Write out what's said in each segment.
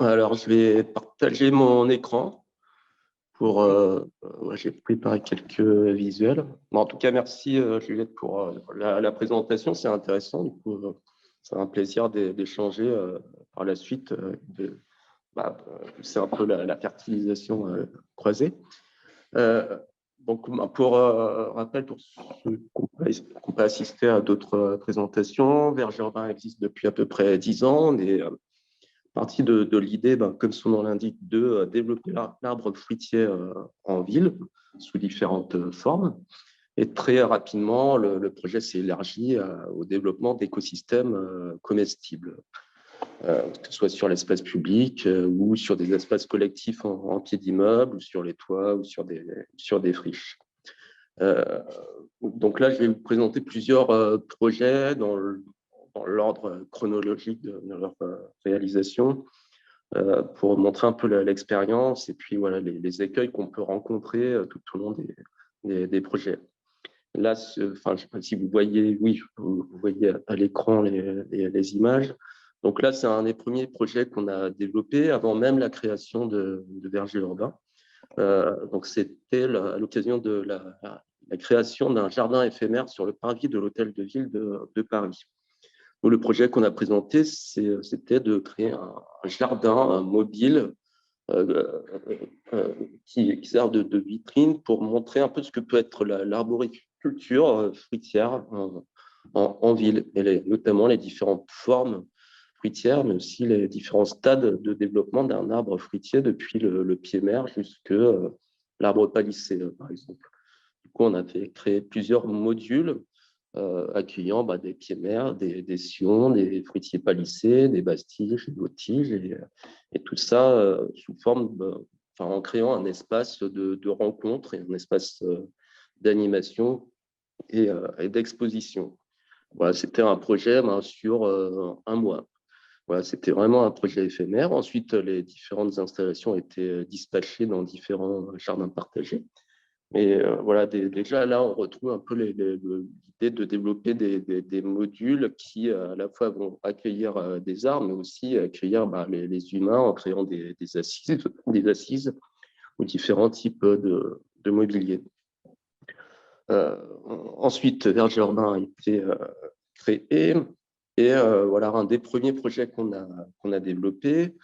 Alors, je vais partager mon écran pour. Ouais, j'ai préparé quelques visuels. Bon, en tout cas, merci Juliette pour la présentation. C'est intéressant. Du coup, c'est un plaisir d'échanger par la suite. C'est un peu la fertilisation croisée. Donc, pour rappel, pour ceux qu'on peut assister à d'autres présentations, Verger Urbain existe depuis à peu près 10 ans. On est partie de l'idée, comme son nom l'indique, de développer l'arbre fruitier en ville sous différentes formes. Et très rapidement, le projet s'est élargi au développement d'écosystèmes comestibles, que ce soit sur l'espace public ou sur des espaces collectifs en pied d'immeuble, ou sur les toits, ou sur des friches. Donc là, je vais vous présenter plusieurs projets dans l'ordre chronologique de leur réalisation. Pour montrer un peu l'expérience et puis voilà, les écueils qu'on peut rencontrer tout au long des projets. Là, je ne sais pas si vous voyez, oui, vous voyez à l'écran les images. Donc là, c'est un des premiers projets qu'on a développé avant même la création de Verger Urbain. Donc c'était à l'occasion de la création d'un jardin éphémère sur le parvis de l'Hôtel de Ville de Paris. Le projet qu'on a présenté, c'était de créer un jardin mobile qui sert de vitrine pour montrer un peu ce que peut être l'arboriculture fruitière en ville, et notamment les différentes formes fruitières, mais aussi les différents stades de développement d'un arbre fruitier depuis le pied-mère jusqu'à l'arbre palissé, par exemple. Du coup, on a créé plusieurs modules accueillant des pieds-mères, des scions, des fruitiers palissés, des bastiges, des bottiges, et tout ça sous forme, en créant un espace de rencontre et un espace d'animation et d'exposition. Voilà, c'était un projet sur un mois. Voilà, c'était vraiment un projet éphémère. Ensuite, les différentes installations étaient dispatchées dans différents jardins partagés. Et voilà, déjà là, on retrouve un peu l'idée de développer des modules qui à la fois vont accueillir des arbres, mais aussi accueillir les humains en créant des assises ou différents types de mobilier. Ensuite, Verger Urbain a été créé. Et voilà, un des premiers projets qu'on a développé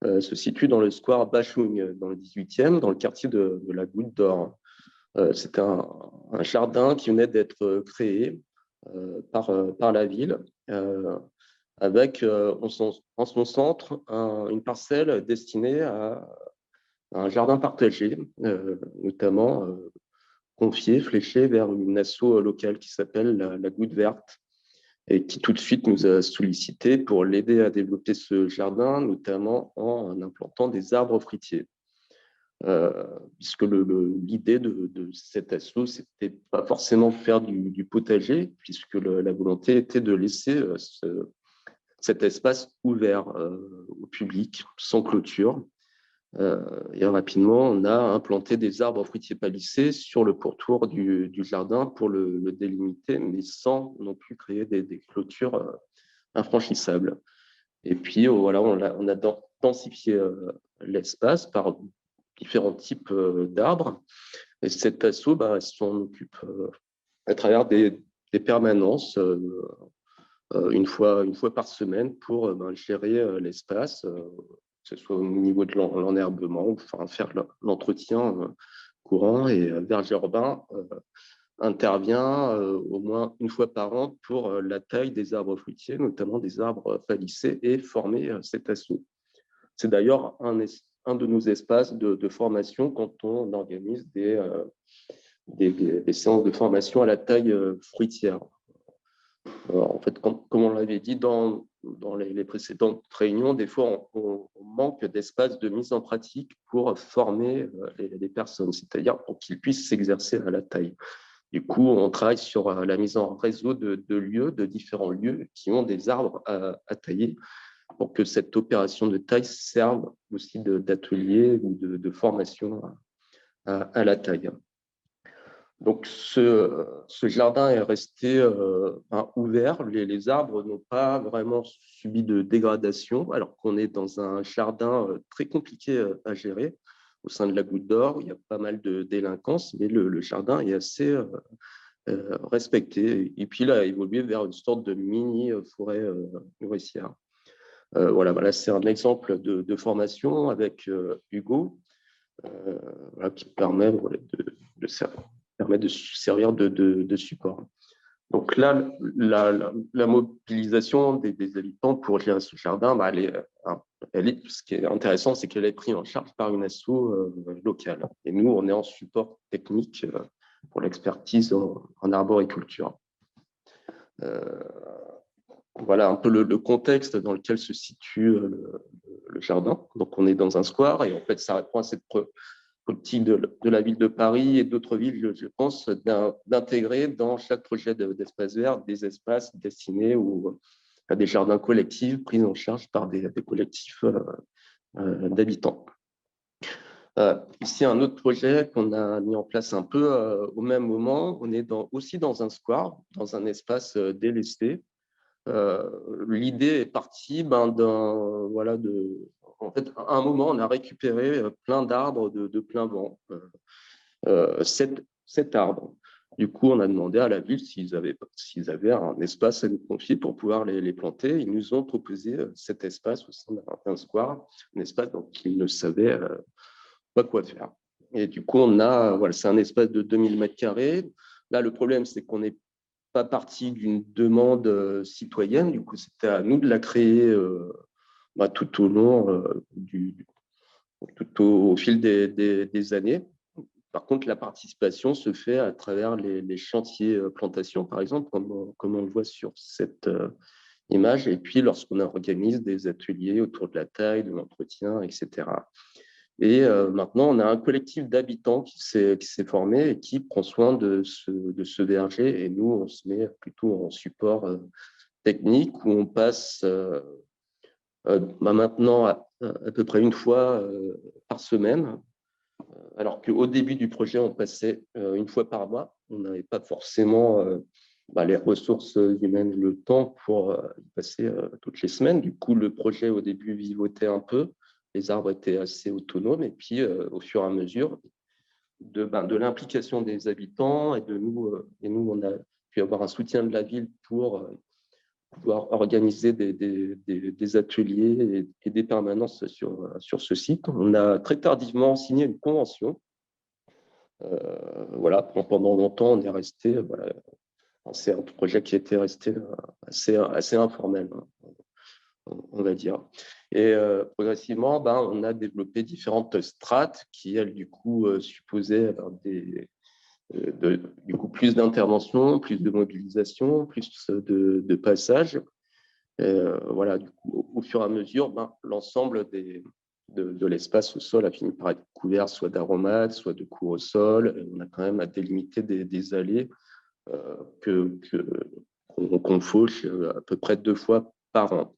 se situe dans le square Bachung, dans le 18e, dans le quartier de la Goutte d'Or. C'était un jardin qui venait d'être créé par la ville, avec en son centre une parcelle destinée à un jardin partagé, notamment confié, fléché vers une asso locale qui s'appelle la Goutte Verte, et qui tout de suite nous a sollicité pour l'aider à développer ce jardin, notamment en implantant des arbres fruitiers. Puisque l'idée de cet assaut, c'était pas forcément faire du potager, puisque la volonté était de laisser cet espace ouvert au public, sans clôture. Et rapidement, on a implanté des arbres fruitiers palissés sur le pourtour du jardin pour le délimiter, mais sans non plus créer des clôtures infranchissables. Et puis, voilà, on a densifié l'espace par différents types d'arbres. Et cet assaut, elle s'en occupe à travers des permanences une fois par semaine pour gérer l'espace, que ce soit au niveau de l'enherbement, faire l'entretien courant. Et Verger Urbain intervient au moins une fois par an pour la taille des arbres fruitiers, notamment des arbres palissés, et former cet assaut. C'est d'ailleurs un de nos espaces de formation quand on organise des séances de formation à la taille fruitière. En fait, comme on l'avait dit dans les précédentes réunions, des fois, on manque d'espace de mise en pratique pour former les personnes, c'est-à-dire pour qu'ils puissent s'exercer à la taille. Du coup, on travaille sur la mise en réseau de lieux, de différents lieux qui ont des arbres à tailler, pour que cette opération de taille serve aussi d'atelier ou de formation à la taille. Donc, ce jardin est resté ouvert. Les arbres n'ont pas vraiment subi de dégradation, alors qu'on est dans un jardin très compliqué à gérer. Au sein de la Goutte d'Or, il y a pas mal de délinquance, mais le jardin est assez respecté. Et puis, il a évolué vers une sorte de mini-forêt nourricière. Voilà, c'est un exemple de formation avec Hugo, qui permet de servir de support. Donc là, la mobilisation des habitants pour gérer ce jardin, ce qui est intéressant, c'est qu'elle est prise en charge par une asso locale. Et nous, on est en support technique pour l'expertise en arboriculture. Voilà un peu le contexte dans lequel se situe le jardin. Donc, on est dans un square et en fait, ça répond à cette politique de la ville de Paris et d'autres villes, je pense, d'intégrer dans chaque projet d'espace vert des espaces destinés à des jardins collectifs pris en charge par des collectifs d'habitants. Ici, un autre projet qu'on a mis en place un peu au même moment. On est aussi dans un square, dans un espace délesté. L'idée est partie en fait, à un moment, on a récupéré plein d'arbres de plein vent, 7 arbres. Du coup, on a demandé à la ville s'ils avaient un espace à nous confier pour pouvoir les planter. Ils nous ont proposé cet espace au sein d'un square, un espace dont ils ne savaient pas quoi faire. Et du coup, c'est un espace de 2000 mètres carrés. Là, le problème, c'est qu'on n'est pas partie d'une demande citoyenne. Du coup, c'était à nous de la créer tout au long tout au fil des années. Par contre, la participation se fait à travers les chantiers plantation, par exemple, comme on le voit sur cette image, et puis lorsqu'on organise des ateliers autour de la taille, de l'entretien, etc. Et maintenant, on a un collectif d'habitants qui s'est formé et qui prend soin de ce verger. Et nous, on se met plutôt en support technique où on passe maintenant à peu près une fois par semaine, alors qu'au début du projet, on passait une fois par mois. On n'avait pas forcément les ressources humaines, le temps pour y passer toutes les semaines. Du coup, le projet au début vivotait un peu. Les arbres étaient assez autonomes. Et puis, au fur et à mesure de l'implication des habitants et nous, on a pu avoir un soutien de la ville pour pouvoir organiser des ateliers et des permanences sur ce site. On a très tardivement signé une convention. Pendant longtemps, on est resté. C'est un projet qui était resté assez informel, on va dire. Et progressivement, on a développé différentes strates qui, elles, du coup, supposaient avoir du coup, plus d'intervention, plus de mobilisation, plus de passages. Du coup, au fur et à mesure, l'ensemble de l'espace au sol a fini par être couvert soit d'aromates, soit de cours au sol. On a quand même à délimiter des allées qu'on fauche à peu près 2 fois par an.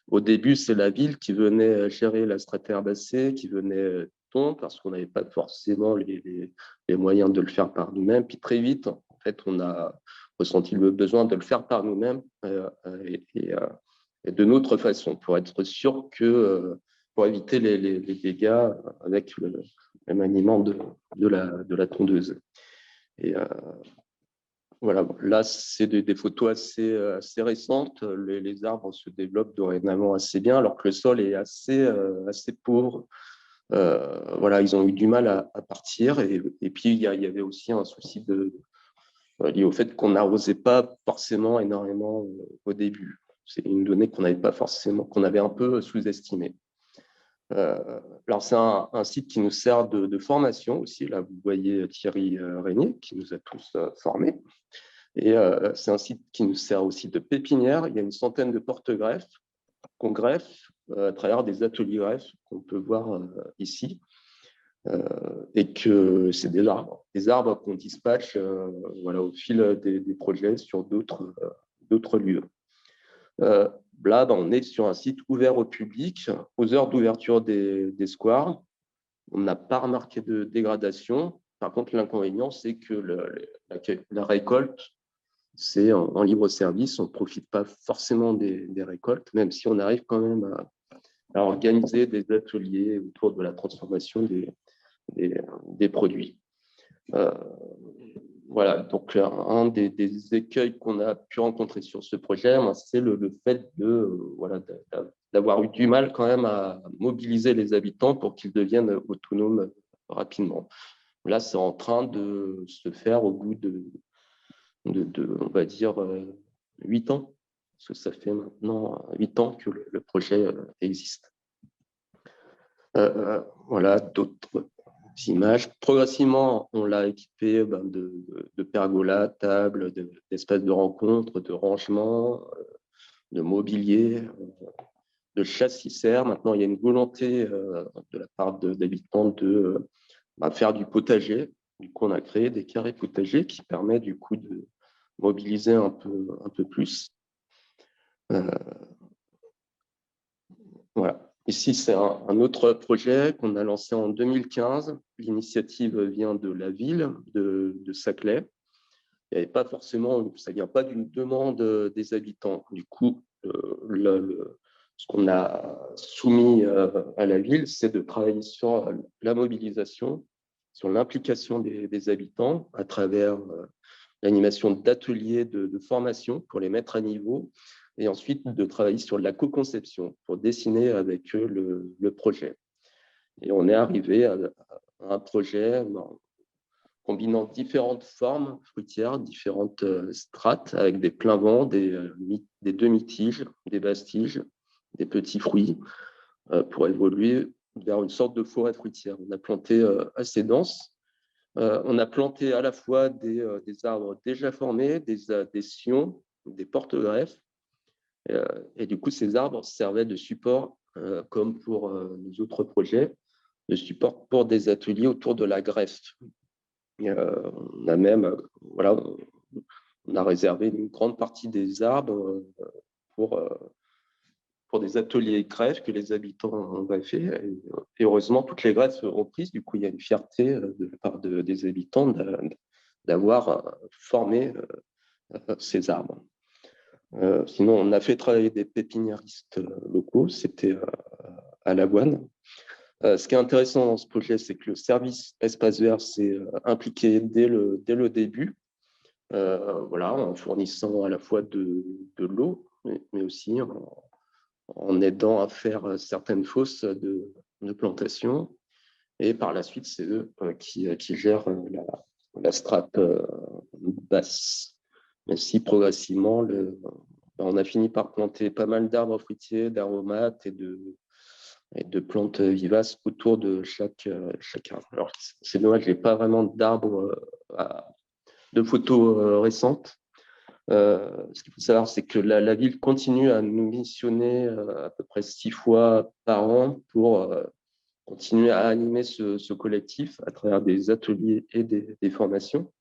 Au début, c'est la ville qui venait gérer la strate herbacée, qui venait tondre parce qu'on n'avait pas forcément les moyens de le faire par nous-mêmes. Puis très vite, en fait, on a ressenti le besoin de le faire par nous-mêmes et de notre façon pour être sûr pour éviter les dégâts avec le maniement de la tondeuse. Et voilà, là, c'est des photos assez récentes. Les arbres se développent dorénavant assez bien, alors que le sol est assez pauvre. Ils ont eu du mal à partir. Et puis, il y avait aussi un souci lié au fait qu'on n'arrosait pas forcément énormément au début. C'est une donnée qu'on n'avait pas forcément, qu'on avait un peu sous-estimée. Alors, c'est un site qui nous sert de formation aussi. Là, vous voyez Thierry Régnier, qui nous a tous formés. Et c'est un site qui nous sert aussi de pépinière. Il y a une centaine de porte-greffes qu'on greffe à travers des ateliers greffes qu'on peut voir ici. Et que c'est des arbres qu'on dispatche au fil des projets sur d'autres lieux. Là, on est sur un site ouvert au public, aux heures d'ouverture des squares. On n'a pas remarqué de dégradation. Par contre, l'inconvénient, c'est que la récolte, c'est en libre service, on ne profite pas forcément des récoltes, même si on arrive quand même à organiser des ateliers autour de la transformation des produits. Voilà, donc un des écueils qu'on a pu rencontrer sur ce projet, c'est le fait d'avoir eu du mal quand même à mobiliser les habitants pour qu'ils deviennent autonomes rapidement. Là, c'est en train de se faire au bout de on va dire, 8 ans, parce que ça fait maintenant 8 ans que le projet existe. Voilà, d'autres images. Progressivement, on l'a équipé de pergolas, tables, d'espaces de rencontres, de rangements, de mobilier, de châssis-serre. Maintenant, il y a une volonté de la part d'habitants de faire du potager. Du coup, on a créé des carrés potagers qui permettent du coup de mobiliser un peu plus. Voilà. Ici, c'est un autre projet qu'on a lancé en 2015. L'initiative vient de la ville de Saclay. Il n'y avait pas forcément, ça ne vient pas d'une demande des habitants. Du coup, ce qu'on a soumis à la ville, c'est de travailler sur la mobilisation, sur l'implication des habitants à travers l'animation d'ateliers de formation pour les mettre à niveau, et ensuite de travailler sur la co-conception pour dessiner avec eux le projet. Et on est arrivé à un projet combinant différentes formes fruitières, différentes strates, avec des pleins vents, des demi-tiges, des basses-tiges, des petits fruits, pour évoluer vers une sorte de forêt fruitière. On a planté assez dense. On a planté à la fois des arbres déjà formés, des sions, des porte-greffes. Et du coup, ces arbres servaient de support, comme pour nos autres projets, de support pour des ateliers autour de la greffe. On a même, on a réservé une grande partie des arbres pour des ateliers greffes que les habitants ont greffé. Et heureusement, toutes les greffes ont pris. Du coup, il y a une fierté de la part des habitants d'avoir formé ces arbres. Sinon, on a fait travailler des pépiniéristes locaux. C'était à Lavoine. Ce qui est intéressant dans ce projet, c'est que le service Espace Vert s'est impliqué dès le début, en fournissant à la fois de l'eau, mais aussi en aidant à faire certaines fosses de plantation. Et par la suite, c'est eux qui gèrent la strate basse. Mais si progressivement, on a fini par planter pas mal d'arbres fruitiers, d'aromates et de plantes vivaces autour de chaque arbre. Alors, c'est dommage, je n'ai pas vraiment d'arbres de photos récentes. Ce qu'il faut savoir, c'est que la ville continue à nous missionner à peu près 6 fois par an pour continuer à animer ce collectif à travers des ateliers et des formations.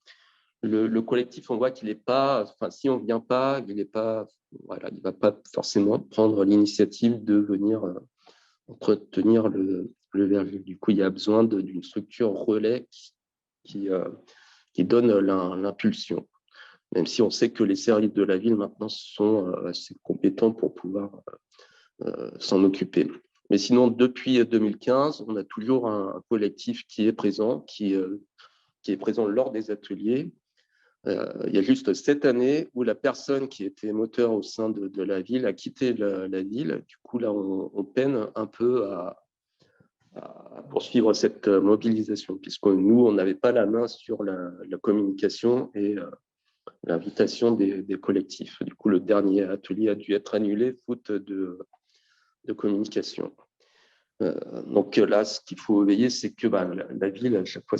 Le collectif, on voit qu'il n'est pas, enfin, si on ne vient pas, il ne va pas forcément prendre l'initiative de venir entretenir le verger. Du coup, il y a besoin d'une structure relais qui donne l'impulsion, même si on sait que les services de la ville maintenant sont assez compétents pour pouvoir s'en occuper. Mais sinon, depuis 2015, on a toujours un collectif qui est présent, qui est présent lors des ateliers. Il y a juste cette année où la personne qui était moteur au sein de la ville a quitté la ville. Du coup, là, on peine un peu à poursuivre cette mobilisation, puisque nous, on n'avait pas la main sur la communication et l'invitation des collectifs. Du coup, le dernier atelier a dû être annulé faute de communication. Donc là, ce qu'il faut veiller, c'est que la ville, à chaque fois,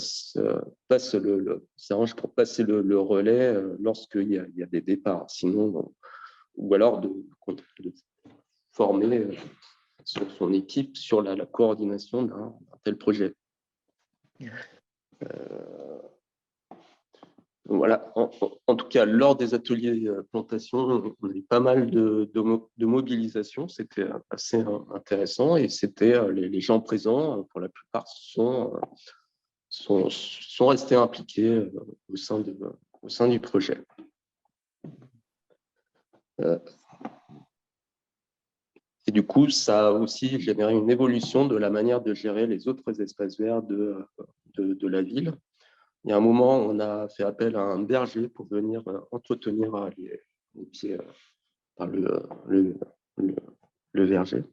s'arrange pour passer le relais lorsqu'il y a des départs. Sinon, ou alors de former son équipe sur la coordination d'un tel projet. Voilà. En tout cas, lors des ateliers plantation, on a eu pas mal de mobilisation. C'était assez intéressant et c'était les gens présents, pour la plupart, sont sont restés impliqués au sein du projet. Et du coup, ça a aussi généré une évolution de la manière de gérer les autres espaces verts de la ville. Il y a un moment, on a fait appel à un berger pour venir entretenir les pieds par le verger.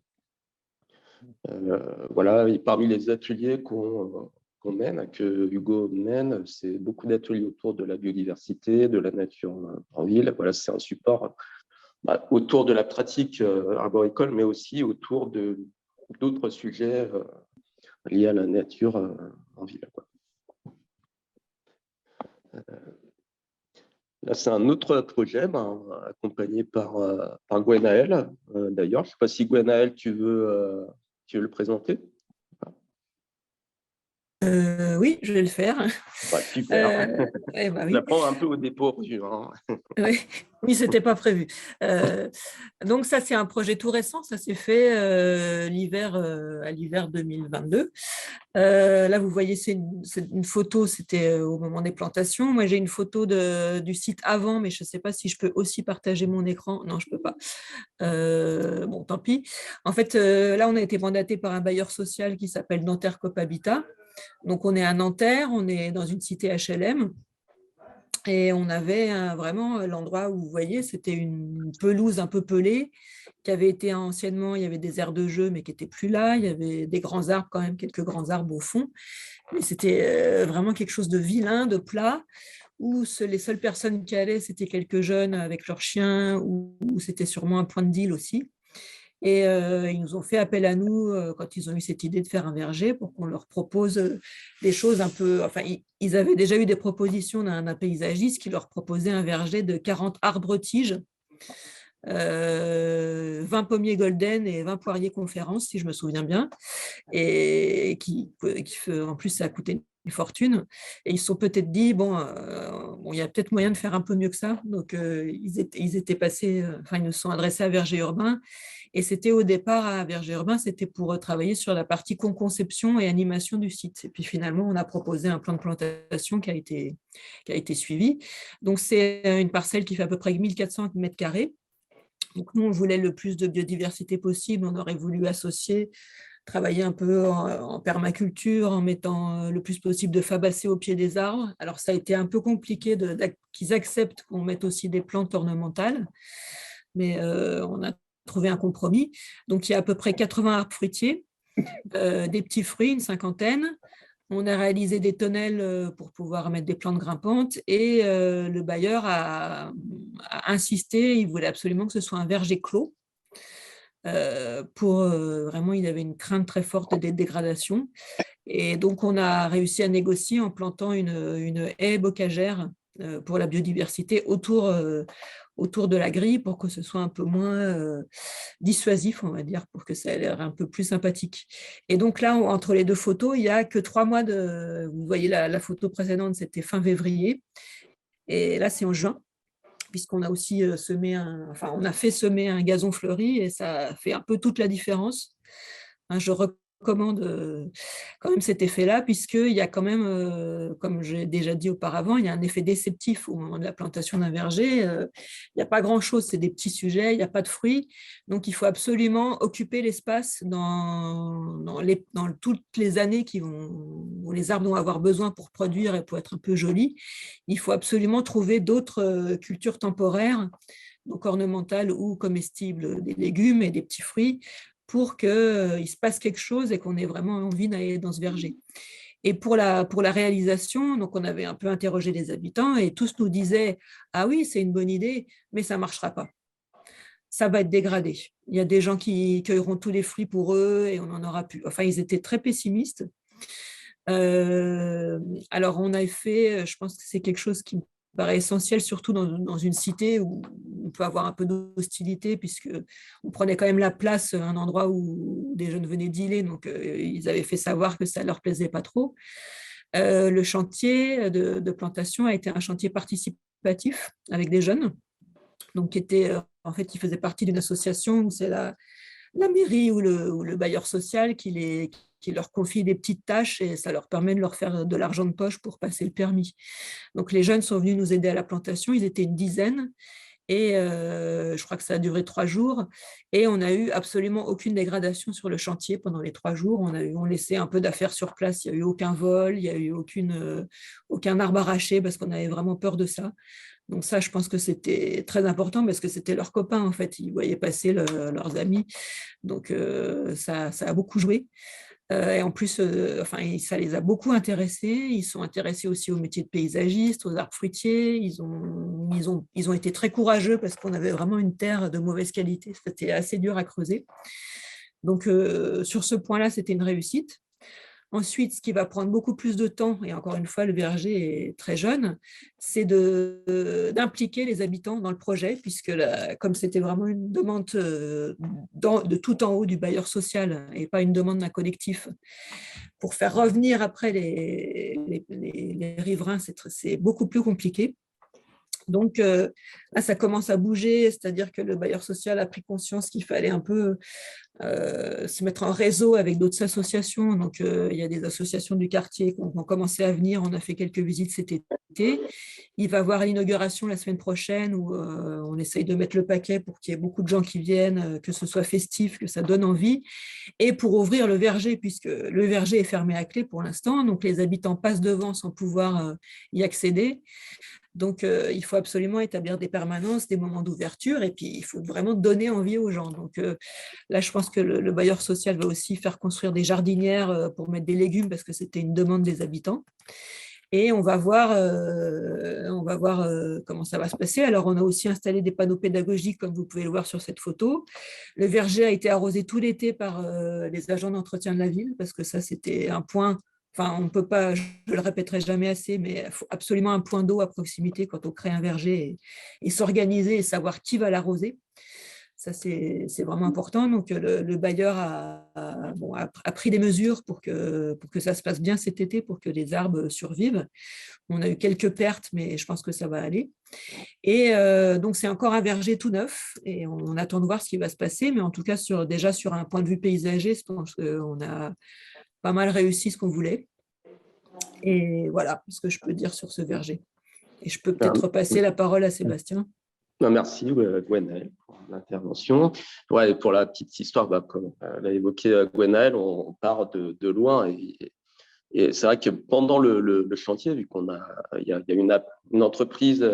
Voilà, et parmi les ateliers qu'on mène, que Hugo mène, c'est beaucoup d'ateliers autour de la biodiversité, de la nature en ville. Voilà, c'est un support autour de la pratique arboricole, mais aussi autour d'autres sujets liés à la nature en ville, quoi. Là, c'est un autre projet accompagné par Gwenaël. D'ailleurs, je ne sais pas si Gwenaël, tu veux le présenter? Oui, je vais le faire. Super. Oui. Ça prend un peu au dépourvu. Oui, ce n'était pas prévu. Donc ça, c'est un projet tout récent. Ça s'est fait à l'hiver 2022. Là, vous voyez, c'est une photo, c'était au moment des plantations. Moi, j'ai une photo du site avant, mais je ne sais pas si je peux aussi partager mon écran. Non, je ne peux pas. Bon, tant pis. En fait, là, on a été mandaté par un bailleur social qui s'appelle Nanterre Coop Habitat. Donc, on est à Nanterre, on est dans une cité HLM. Et on avait vraiment l'endroit où vous voyez, c'était une pelouse un peu pelée qui avait été anciennement, il y avait des aires de jeu, mais qui n'étaient plus là. Il y avait des grands arbres, quand même, quelques grands arbres au fond. Mais c'était vraiment quelque chose de vilain, de plat, où les seules personnes qui allaient, c'était quelques jeunes avec leurs chiens, ou c'était sûrement un point de deal aussi. Et ils nous ont fait appel à nous quand ils ont eu cette idée de faire un verger pour qu'on leur propose des choses un peu… Enfin, ils avaient déjà eu des propositions d'un paysagiste qui leur proposait un verger de 40 arbres-tiges, 20 pommiers golden et 20 poiriers conférence, si je me souviens bien. Et en plus, ça a coûté une fortune. Et ils se sont peut-être dit, bon, il y a peut-être moyen de faire un peu mieux que ça. Donc, ils étaient passés, ils nous sont adressés à Verger Urbain. Et c'était au départ à Verger Urbain, c'était pour travailler sur la partie conception et animation du site. Et puis finalement, on a proposé un plan de plantation qui a été suivi. Donc, c'est une parcelle qui fait à peu près 1400 mètres carrés. Donc, nous, on voulait le plus de biodiversité possible. On aurait voulu associer, travailler un peu en permaculture, en mettant le plus possible de fabacées au pied des arbres. Alors, ça a été un peu compliqué qu'ils acceptent qu'on mette aussi des plantes ornementales, mais on a trouvé un compromis. Donc, il y a à peu près 80 arbres fruitiers, des petits fruits, une cinquantaine. On a réalisé des tonnelles pour pouvoir mettre des plantes grimpantes et le bailleur a insisté, il voulait absolument que ce soit un verger clos. Vraiment, il avait une crainte très forte de dégradation. Et donc, on a réussi à négocier en plantant une haie bocagère pour la biodiversité autour de la grille pour que ce soit un peu moins dissuasif, on va dire, pour que ça ait l'air un peu plus sympathique. Et donc là, entre les deux photos, il n'y a que 3 mois de… Vous voyez, la photo précédente, c'était fin février. Et là, c'est en juin, puisqu'on a aussi on a fait semer un gazon fleuri et ça fait un peu toute la différence. Je recommande quand même cet effet-là, puisqu'il y a quand même, comme j'ai déjà dit auparavant, il y a un effet déceptif au moment de la plantation d'un verger. Il n'y a pas grand-chose, c'est des petits sujets, il n'y a pas de fruits. Donc, il faut absolument occuper l'espace dans toutes les années où les arbres vont avoir besoin pour produire et pour être un peu jolis. Il faut absolument trouver d'autres cultures temporaires, donc ornementales ou comestibles, des légumes et des petits fruits, pour qu'il se passe quelque chose et qu'on ait vraiment envie d'aller dans ce verger. Et pour la réalisation, donc on avait un peu interrogé les habitants et tous nous disaient « Ah oui, c'est une bonne idée, mais ça ne marchera pas. Ça va être dégradé. Il y a des gens qui cueilleront tous les fruits pour eux et on n'en aura plus. » Enfin, ils étaient très pessimistes. Alors, on a fait, je pense que c'est quelque chose qui me paraît essentiel, surtout dans une cité où on peut avoir un peu d'hostilité, puisqu'on prenait quand même la place, un endroit où des jeunes venaient dealer, donc ils avaient fait savoir que ça ne leur plaisait pas trop. Le chantier de plantation a été un chantier participatif avec des jeunes, donc en fait, qui faisaient partie d'une association où c'est la mairie ou le bailleur social qui qui leur confient des petites tâches et ça leur permet de leur faire de l'argent de poche pour passer le permis. Donc les jeunes sont venus nous aider à la plantation, ils étaient une dizaine. Et je crois que ça a duré 3 jours. Et on n'a eu absolument aucune dégradation sur le chantier pendant les 3 jours. On laissait un peu d'affaires sur place. Il n'y a eu aucun vol, il n'y a eu aucun arbre arraché parce qu'on avait vraiment peur de ça. Donc ça, je pense que c'était très important parce que c'était leurs copains, en fait. Ils voyaient passer leurs amis. Donc ça a beaucoup joué. Et en plus, ça les a beaucoup intéressés. Ils sont intéressés aussi au métier de paysagiste, aux arbres fruitiers. Ils ont été très courageux parce qu'on avait vraiment une terre de mauvaise qualité. C'était assez dur à creuser. Donc, sur ce point-là, c'était une réussite. Ensuite, ce qui va prendre beaucoup plus de temps, et encore une fois, le verger est très jeune, c'est d'impliquer les habitants dans le projet, puisque comme c'était vraiment une demande de tout en haut du bailleur social et pas une demande d'un collectif, pour faire revenir après les riverains, c'est beaucoup plus compliqué. Donc là, ça commence à bouger, c'est-à-dire que le bailleur social a pris conscience qu'il fallait un peu se mettre en réseau avec d'autres associations. Donc, il y a des associations du quartier qui ont commencé à venir. On a fait quelques visites cet été. Il va y avoir l'inauguration la semaine prochaine où on essaye de mettre le paquet pour qu'il y ait beaucoup de gens qui viennent, que ce soit festif, que ça donne envie. Et pour ouvrir le verger, puisque le verger est fermé à clé pour l'instant, donc les habitants passent devant sans pouvoir y accéder. Donc, il faut absolument établir des permanences, des moments d'ouverture, et puis il faut vraiment donner envie aux gens. Donc, là, je pense que le bailleur social va aussi faire construire des jardinières pour mettre des légumes, parce que c'était une demande des habitants. Et on va voir comment ça va se passer. Alors, on a aussi installé des panneaux pédagogiques, comme vous pouvez le voir sur cette photo. Le verger a été arrosé tout l'été par les agents d'entretien de la ville, parce que ça, c'était un point. Enfin, on ne peut pas, je ne le répéterai jamais assez, mais il faut absolument un point d'eau à proximité quand on crée un verger et s'organiser et savoir qui va l'arroser. Ça, c'est vraiment important. Donc, le bailleur a pris des mesures pour que ça se passe bien cet été, pour que les arbres survivent. On a eu quelques pertes, mais je pense que ça va aller. Et donc, c'est encore un verger tout neuf et on attend de voir ce qui va se passer. Mais en tout cas, déjà sur un point de vue paysager, je pense qu'on a pas mal réussi ce qu'on voulait. Et voilà ce que je peux dire sur ce verger. Et je peux peut-être repasser la parole à Sébastien. Merci Gwenaëlle pour l'intervention. Ouais, pour la petite histoire, comme l'a évoqué Gwenaëlle, on part de loin. Et c'est vrai que pendant le chantier, vu il y a une entreprise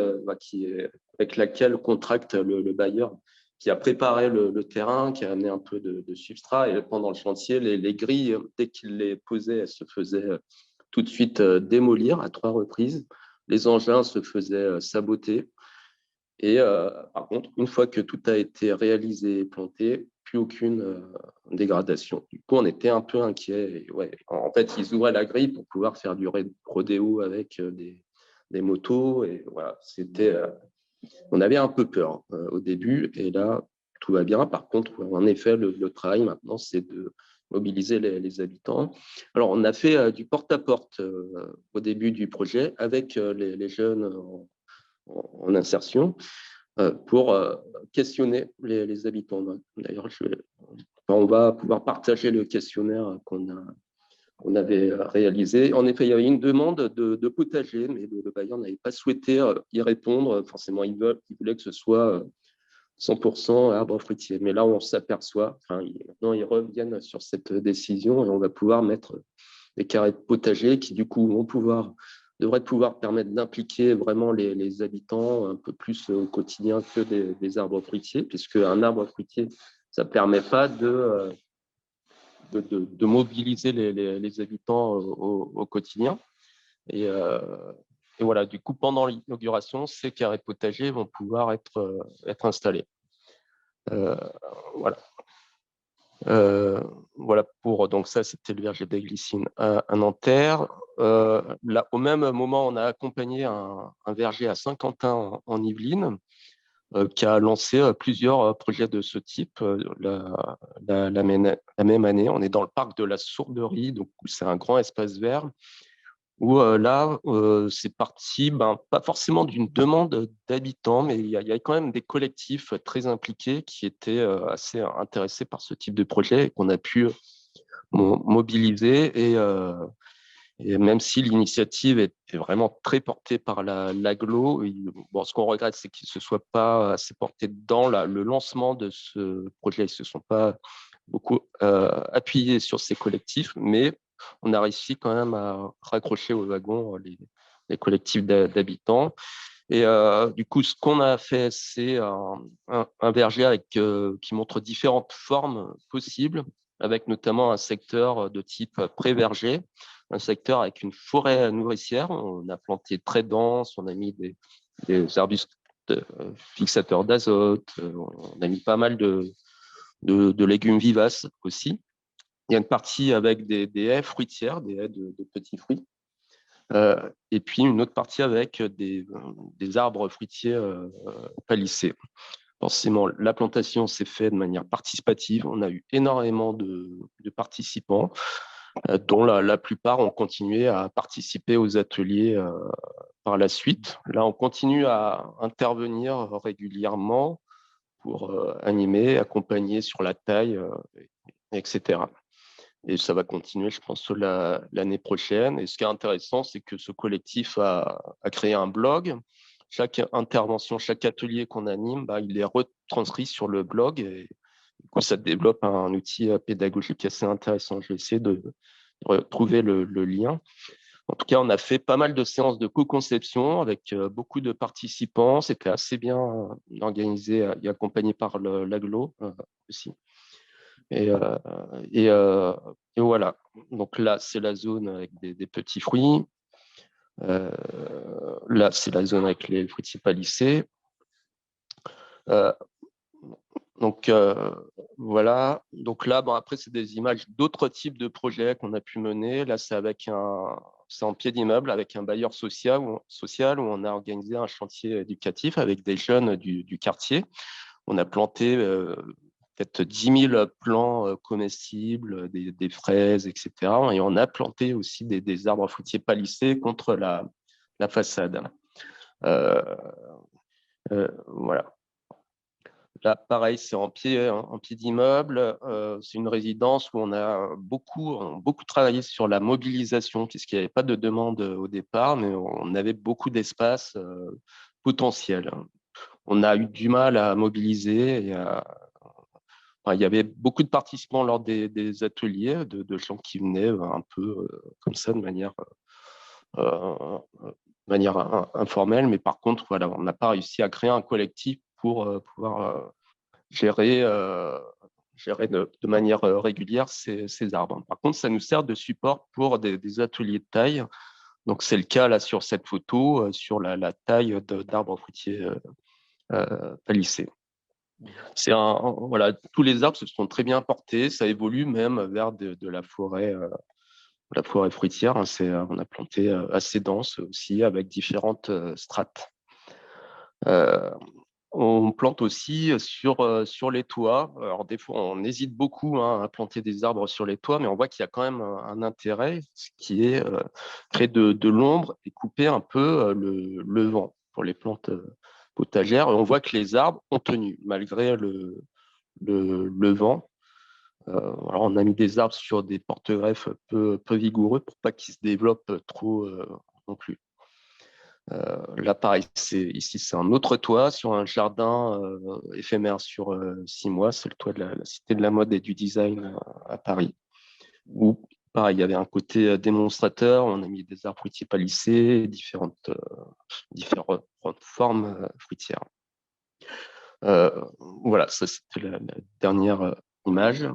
avec laquelle contracte le bailleur, qui a préparé le terrain, qui a amené un peu de substrat. Et pendant le chantier, les grilles, dès qu'il les posait, elles se faisaient tout de suite démolir à 3 reprises. Les engins se faisaient saboter. Et par contre, une fois que tout a été réalisé et planté, plus aucune dégradation. Du coup, on était un peu inquiets. Ouais, en fait, ils ouvraient la grille pour pouvoir faire du rodéo avec des motos. Et voilà, on avait un peu peur au début. Et là, tout va bien. Par contre, en effet, le travail maintenant, c'est de mobiliser les habitants. Alors, on a fait du porte-à-porte au début du projet avec les jeunes en insertion pour questionner les habitants. D'ailleurs, on va pouvoir partager le questionnaire qu'on avait réalisé. En effet, il y avait une demande de potager, mais le bailleur n'avait pas souhaité y répondre. Forcément, il voulait que ce soit 100% arbre fruitier. Mais là, on s'aperçoit, maintenant, ils reviennent sur cette décision et on va pouvoir mettre des carrés de potager qui, du coup, devraient pouvoir permettre d'impliquer vraiment les habitants un peu plus au quotidien que des arbres fruitiers, puisque un arbre fruitier, ça ne permet pas de mobiliser les habitants au quotidien. Et voilà, du coup, pendant l'inauguration, ces carrés potagers vont pouvoir être installés. Voilà. Voilà donc ça, c'était le verger des Glycines à Nanterre. Là, au même moment, on a accompagné un verger à Saint-Quentin en Yvelines qui a lancé plusieurs projets de ce type la même année. On est dans le parc de la Sourderie, donc c'est un grand espace vert où là, c'est parti, pas forcément d'une demande d'habitants, mais il y a quand même des collectifs très impliqués qui étaient assez intéressés par ce type de projet et qu'on a pu mobilisé et même si l'initiative est vraiment très portée par l'agglo, bon, ce qu'on regrette, c'est qu'ils ne se soient pas assez portés dans le lancement de ce projet. Ils ne se sont pas beaucoup appuyés sur ces collectifs, mais on a réussi quand même à raccrocher au wagon les collectifs d'habitants. Et du coup, ce qu'on a fait, c'est un verger qui montre différentes formes possibles, avec notamment un secteur de type pré-verger, un secteur avec une forêt nourricière. On a planté très dense, on a mis des arbustes fixateurs d'azote, on a mis pas mal de légumes vivaces aussi. Il y a une partie avec des haies fruitières, des haies de petits fruits. Et puis une autre partie avec des arbres fruitiers palissés. Forcément, la plantation s'est faite de manière participative. On a eu énormément de participants, dont la plupart ont continué à participer aux ateliers par la suite. Là, on continue à intervenir régulièrement pour animer, accompagner sur la taille, etc. Et ça va continuer, je pense, l'année prochaine. Et ce qui est intéressant, c'est que ce collectif a créé un blog. Chaque intervention, chaque atelier qu'on anime, il est retranscrit sur le blog. Et du coup, ça développe un outil pédagogique assez intéressant. Je vais essayer de retrouver le lien. En tout cas, on a fait pas mal de séances de co-conception avec beaucoup de participants. C'était assez bien organisé et accompagné par l'agglo aussi. Et, et, et voilà. Donc là, c'est la zone avec des petits fruits. Là, c'est la zone avec les fruitiers palissés. Donc voilà. Donc là, bon, après, c'est des images d'autres types de projets qu'on a pu mener. Là, c'est en pied d'immeuble avec un bailleur social où on a organisé un chantier éducatif avec des jeunes du quartier. On a planté peut-être 10 000 plants comestibles, des fraises, etc. Et on a planté aussi des arbres fruitiers palissés contre la façade. Voilà. Là, pareil, c'est en pied d'immeuble. C'est une résidence où on a beaucoup travaillé sur la mobilisation, puisqu'il n'y avait pas de demande au départ, mais on avait beaucoup d'espace potentiel. On a eu du mal à mobiliser et il y avait beaucoup de participants lors des ateliers, de gens qui venaient un peu comme ça, de manière informelle. Mais par contre, voilà, on n'a pas réussi à créer un collectif pour pouvoir gérer de manière régulière ces arbres. Par contre, ça nous sert de support pour des ateliers de taille. Donc, c'est le cas là sur cette photo, sur la taille d'arbres fruitiers palissés. Voilà, tous les arbres se sont très bien portés, ça évolue même vers de la forêt fruitière. On a planté assez dense aussi avec différentes strates. On plante aussi sur les toits. Alors des fois, on hésite beaucoup à planter des arbres sur les toits, mais on voit qu'il y a quand même un intérêt, ce qui est créer de l'ombre et couper un peu le vent pour les plantes potagères. Et on voit que les arbres ont tenu malgré le vent. Alors on a mis des arbres sur des porte-greffes peu vigoureux pour pas qu'ils se développent trop non plus. Là, pareil, ici, c'est un autre toit sur un jardin éphémère sur 6 mois. C'est le toit de la Cité de la mode et du design à Paris. Où, pareil, il y avait un côté démonstrateur. On a mis des arbres fruitiers palissés, différentes formes fruitières. Voilà, ça, c'était la dernière image.